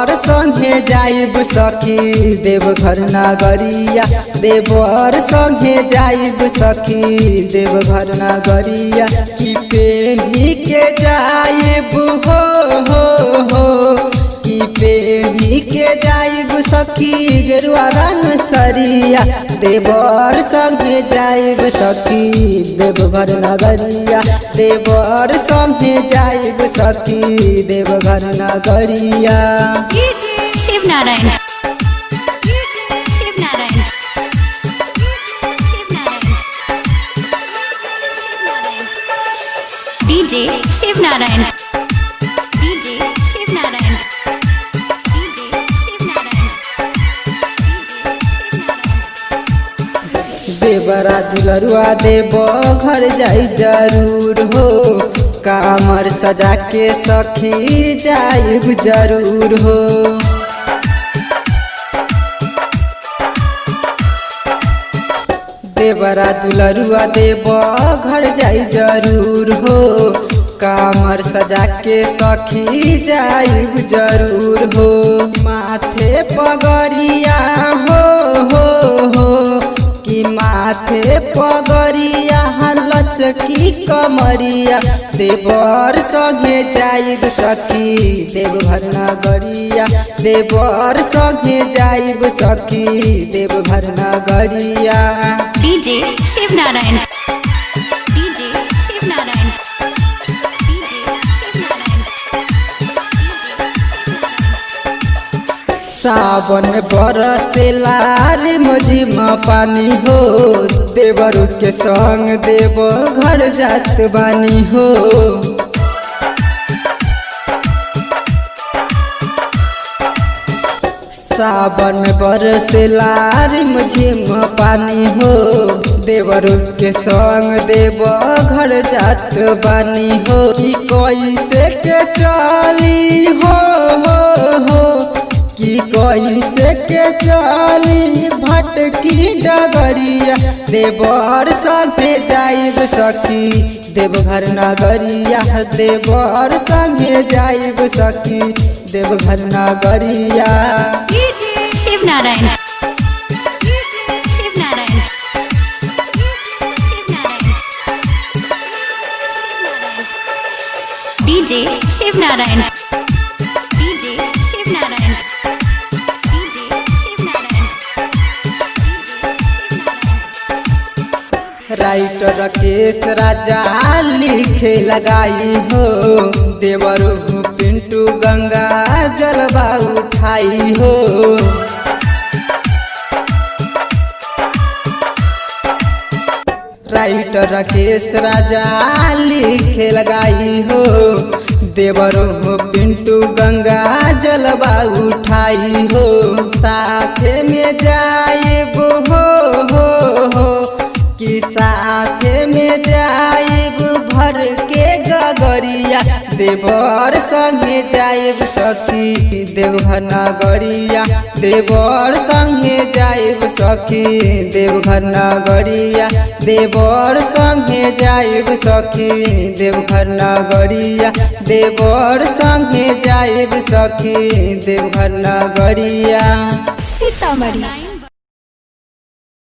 देवर संगे जाइब सखी देवघर नगरिया, देवर संगे जाइब सखी देवघर नगरिया। कि पेनी के जाइब हो कि पेनी के जाइब सखी गेरुआ रंग सरिया, देवर संगे जाइब सखी देवघर नगरिया, देवर संगे जाइब सखी देवघर नगरिया। शिव नारायण शिव नारायण डीजे शिव नारायण डीजे शिव नारायण देवरा दुलरुआ देव घर जाई जरूर हो, कामर सजा के सखी जाइब जरूर हो। देवरा दुलरुआ देव घर जाई जरूर हो, कामर सजा के सखी जाइब जरूर हो। माथे पगड़िया हो कि माथे पगड़िया लचकी कमरिया, देवर संगे जाइब सखी देवघर नगरिया, देवर संगे जाइब सखी देवघर नगरिया। डीजे शिव नारायण डीजे शिव नारायण सावन बरसेला रे मझिम पानी हो, देवरू के संग देव घर जात बानी हो। सावन बरसेला रे मझिम पानी हो, देवरू के संग देव घर जात बानी हो। कि कैसे के चली हो कि कैसे के चली भटकी डगरिया, देवर संगे जाइब सखी देवघर नगरिया, देवर संगे जाइब सखी देवघर नगरिया। Shiv Narayan Shiv Narayan DJ Shiv Narayan DJ Shiv Narayan writer Rakesh Raja लिखे लगाई हो, देवर पिंटू गंगा जलवा उठाई हो। राइटर राकेश राजा लिखे लगाई हो, देवर पिंटू गंगा जलवा उठाई हो। साथे में जाइब हो कि साथे में जाइब भर के गगरिया, देवर संगे जाइब सखी देवघर नगरिया, देवर संगे जाइब सखी देवघर नगरिया, देवर संगे जाइब सखी देवघर नगरिया, देवर संगे जाइब सखी देवघर नगरिया। सीतामढ़ी।